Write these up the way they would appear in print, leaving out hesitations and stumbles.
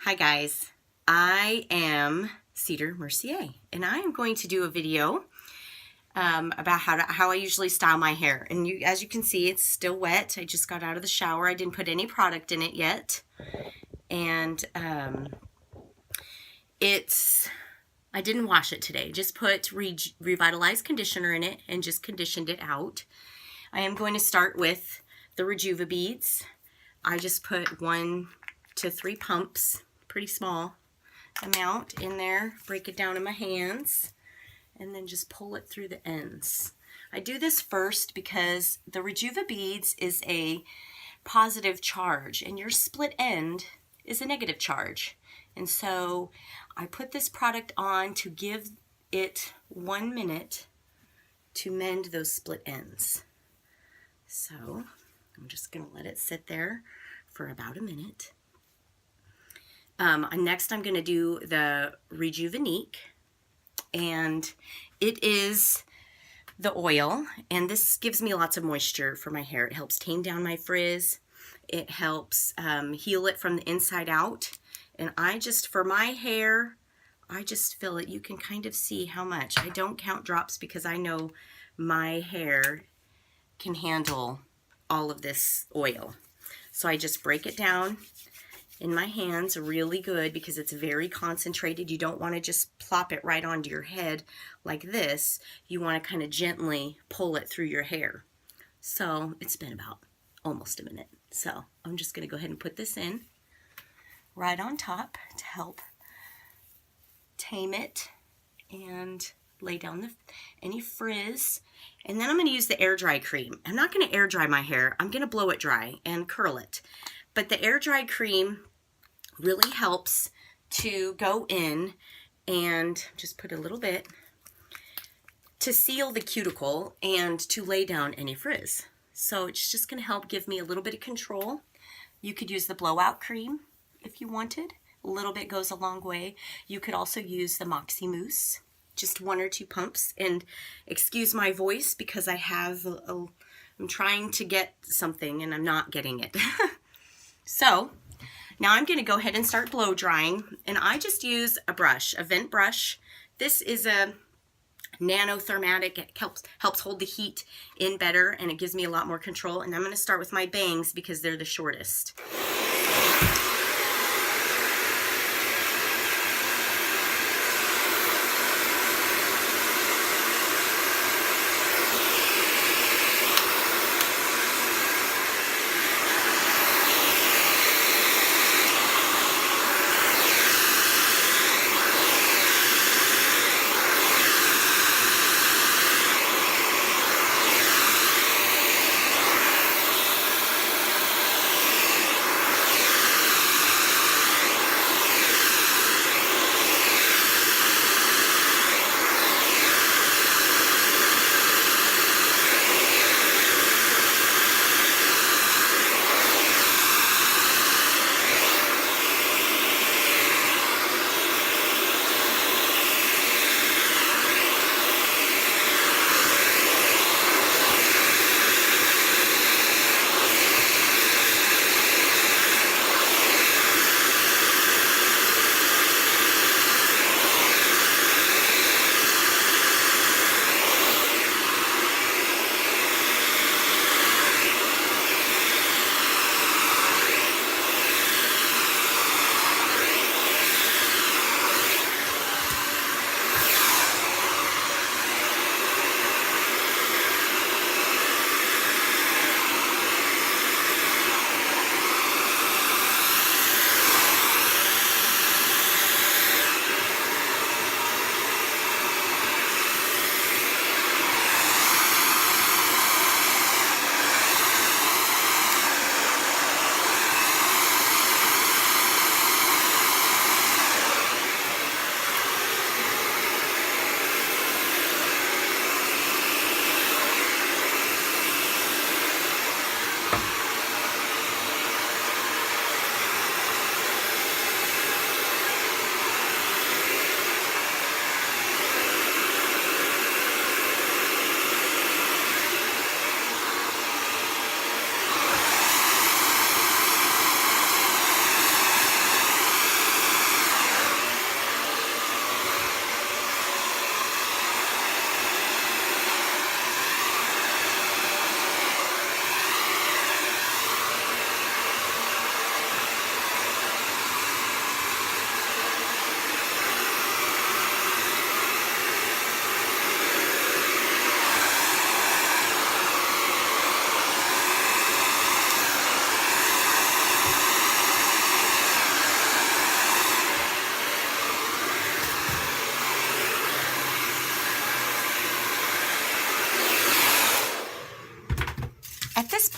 Hi guys, I am Cedar Mercier, and I am going to do a video about how I usually style my hair. And as you can see, it's still wet. I just got out of the shower. I didn't put any product in it yet, and I didn't wash it today. Just put revitalized conditioner in it and just conditioned it out. I am going to start with the Rejuva beads. I just put 1 to 3 pumps, pretty small amount in there, break it down in my hands, and then just pull it through the ends. I do this first because the Rejuva beads is a positive charge and your split end is a negative charge. And so I put this product on to give it 1 minute to mend those split ends. So I'm just going to let it sit there for about a minute. Next I'm going to do the Rejuvenique, and it is the oil, and this gives me lots of moisture for my hair. It helps tame down my frizz. It helps heal it from the inside out. And for my hair, I just fill it. You can kind of see how much. I don't count drops because I know my hair can handle all of this oil. So I just break it down in my hands really good because it's very concentrated. You don't want to just plop it right onto your head like this. You want to kind of gently pull it through your hair. So it's been about almost a minute. So I'm just going to go ahead and put this in right on top to help tame it and lay down any frizz. And then I'm going to use the air dry cream. I'm not going to air dry my hair. I'm going to blow it dry and curl it. But the air dry cream really helps to go in and just put a little bit to seal the cuticle and to lay down any frizz. So it's just going to help give me a little bit of control. You could use the blowout cream if you wanted. A little bit goes a long way. You could also use the Moxie Mousse, just 1 or 2 pumps. And excuse my voice because I'm trying to get something and I'm not getting it. So now I'm going to go ahead and start blow drying, and I just use a brush, a vent brush. This is a nanothermatic. It helps hold the heat in better, and it gives me a lot more control. And I'm going to start with my bangs because they're the shortest.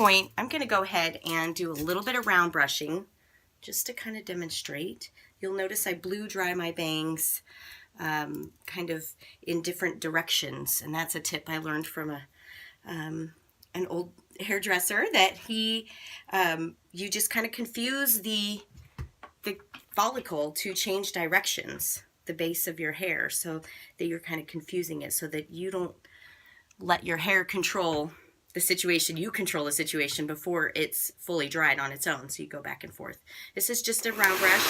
point, I'm going to go ahead and do a little bit of round brushing just to kind of demonstrate. You'll notice I blew dry my bangs kind of in different directions, and that's a tip I learned from an old hairdresser, that you just kind of confuse the follicle to change directions, the base of your hair, so that you're kind of confusing it, so that you don't let your hair control the situation. You control the situation before it's fully dried on its own, so you go back and forth. This is just a round brush.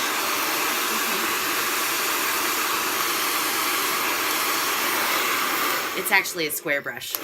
It's actually a square brush.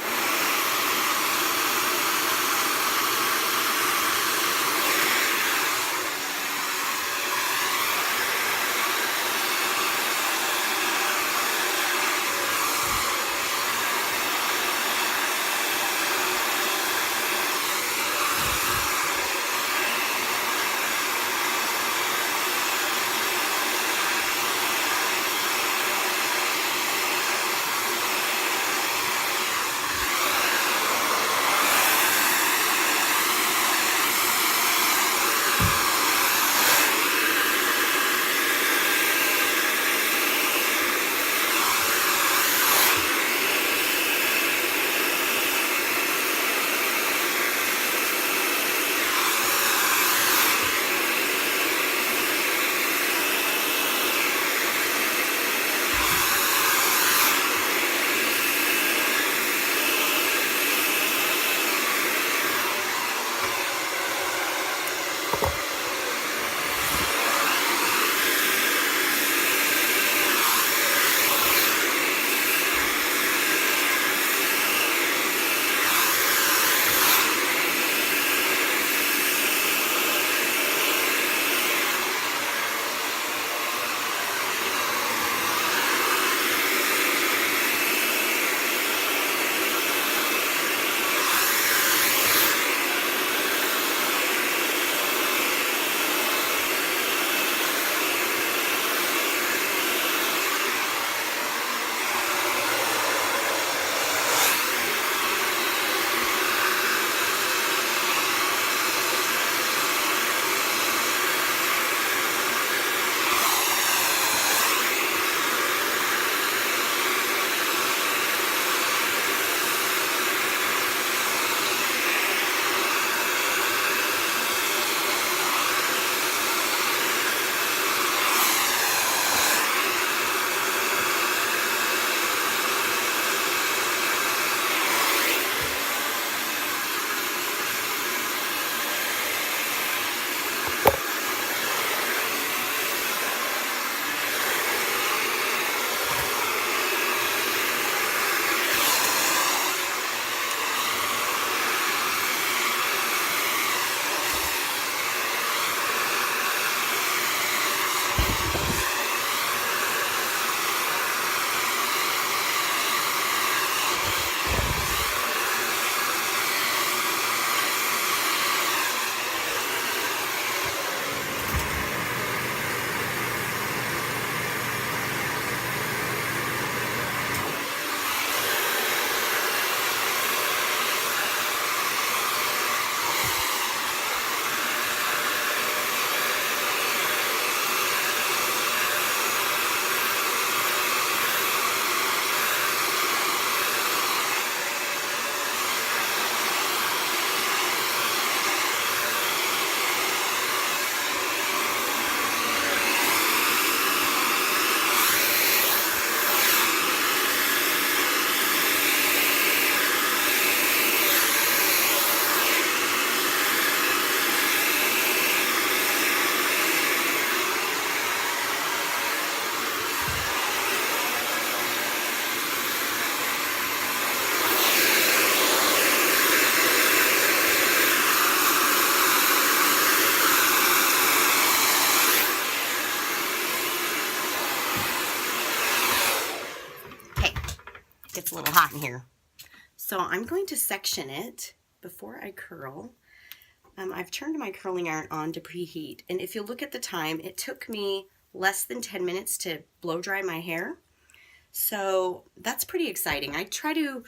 Gets a little hot in here. So I'm going to section it before I curl. I've turned my curling iron on to preheat, and if you look at the time, it took me less than 10 minutes to blow dry my hair. So that's pretty exciting. I try to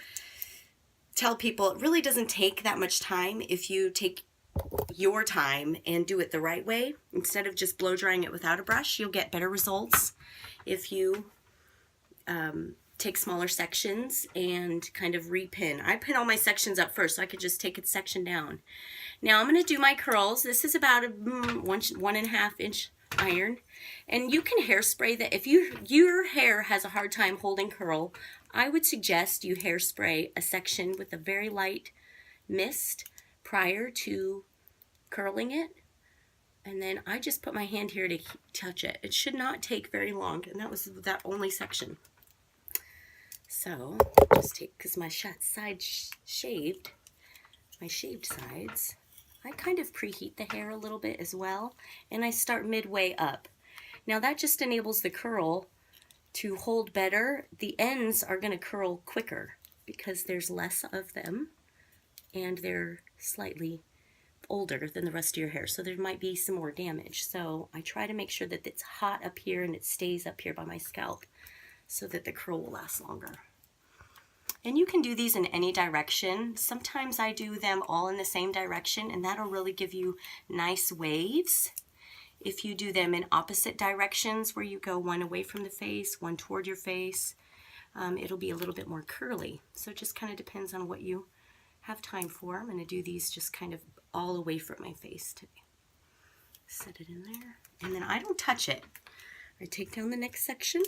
tell people it really doesn't take that much time if you take your time and do it the right way. Instead of just blow drying it without a brush, you'll get better results if you take smaller sections and kind of repin. I pin all my sections up first so I could just take a section down. Now I'm going to do my curls. This is about a 1.5 inch iron, and you can hairspray that. If your hair has a hard time holding curl, I would suggest you hairspray a section with a very light mist prior to curling it, and then I just put my hand here to touch it. It should not take very long, and that was that only section. So just take, because my side shaved, my shaved sides, I kind of preheat the hair a little bit as well, and I start midway up. Now that just enables the curl to hold better. The ends are going to curl quicker because there's less of them and they're slightly older than the rest of your hair, so there might be some more damage. So I try to make sure that it's hot up here and it stays up here by my scalp so that the curl will last longer. And you can do these in any direction. Sometimes I do them all in the same direction, and that'll really give you nice waves. If you do them in opposite directions, where you go one away from the face, one toward your face, it'll be a little bit more curly. So it just kind of depends on what you have time for. I'm going to do these just kind of all away from my face today. Set it in there, and then I don't touch it. I take down the next section.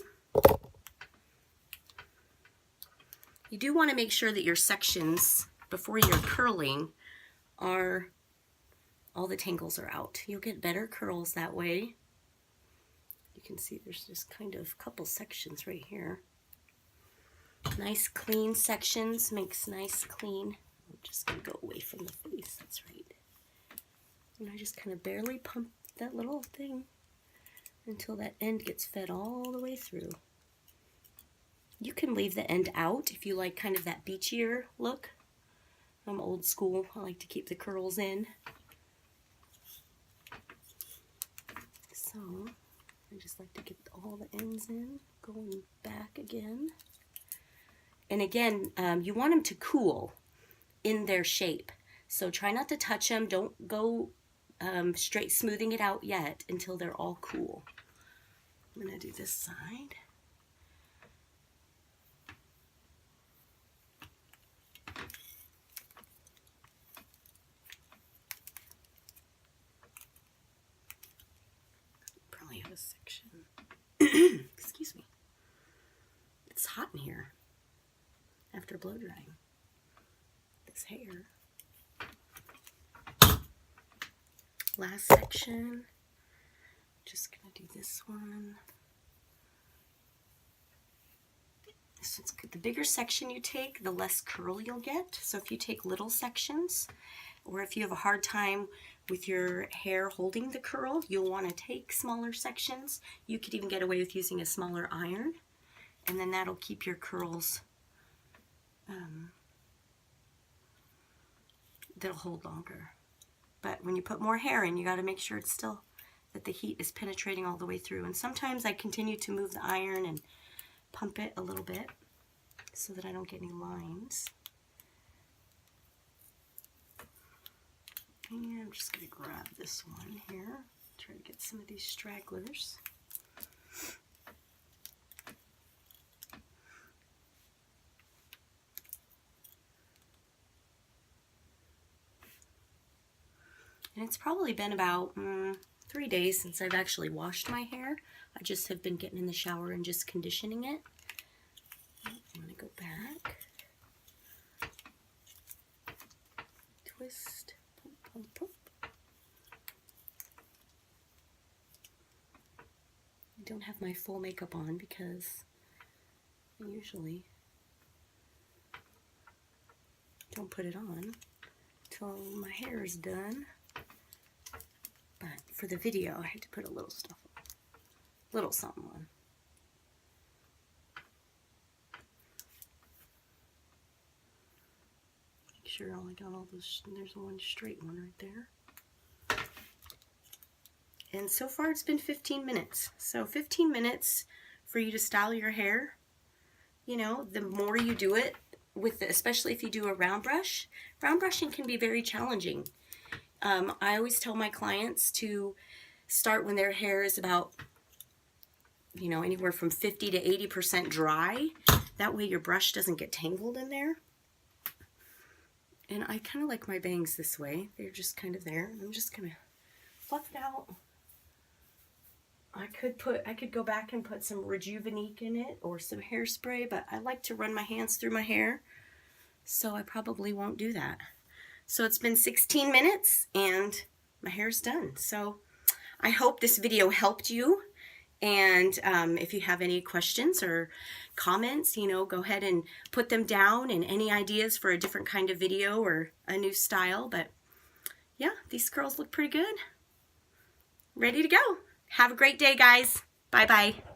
You do want to make sure that your sections, before you're curling, all the tangles are out. You'll get better curls that way. You can see there's just kind of a couple sections right here. Nice clean sections makes nice clean. I'm just going to go away from the face, that's right. And I just kind of barely pump that little thing until that end gets fed all the way through. You can leave the end out if you like kind of that beachier look. I'm old school. I like to keep the curls in. So I just like to get all the ends in, going back again. And again, you want them to cool in their shape. So try not to touch them. Don't go straight smoothing it out yet until they're all cool. I'm going to do this side. A section. Excuse me. It's hot in here after blow drying this hair. Last section. Just gonna do this one. Since the bigger section you take, the less curl you'll get. So if you take little sections, or if you have a hard time with your hair holding the curl, you'll want to take smaller sections. You could even get away with using a smaller iron, and then that'll keep your curls, that'll hold longer. But when you put more hair in, you got to make sure it's still, that the heat is penetrating all the way through. And sometimes I continue to move the iron and pump it a little bit so that I don't get any lines. And I'm just going to grab this one here, try to get some of these stragglers. And it's probably been about 3 days since I've actually washed my hair. I just have been getting in the shower and just conditioning it. I'm going to go back, twist. Pump, pump. I don't have my full makeup on because I usually don't put it on until my hair is done. But for the video, I had to put a little stuff on, little something on. Sure, I got all those. There's one straight one right there. And so far it's been 15 minutes. So 15 minutes for you to style your hair. You know, the more you do it, especially if you do a round brush. Round brushing can be very challenging. I always tell my clients to start when their hair is about, anywhere from 50 to 80% dry. That way your brush doesn't get tangled in there. And I kind of like my bangs this way. They're just kind of there. I'm just gonna fluff it out. I could go back and put some Rejuvenique in it or some hairspray, but I like to run my hands through my hair, so I probably won't do that. So it's been 16 minutes and my hair's done. So I hope this video helped you. And if you have any questions or comments, go ahead and put them down, and any ideas for a different kind of video or a new style. But yeah, these curls look pretty good. Ready to go. Have a great day, guys. Bye-bye.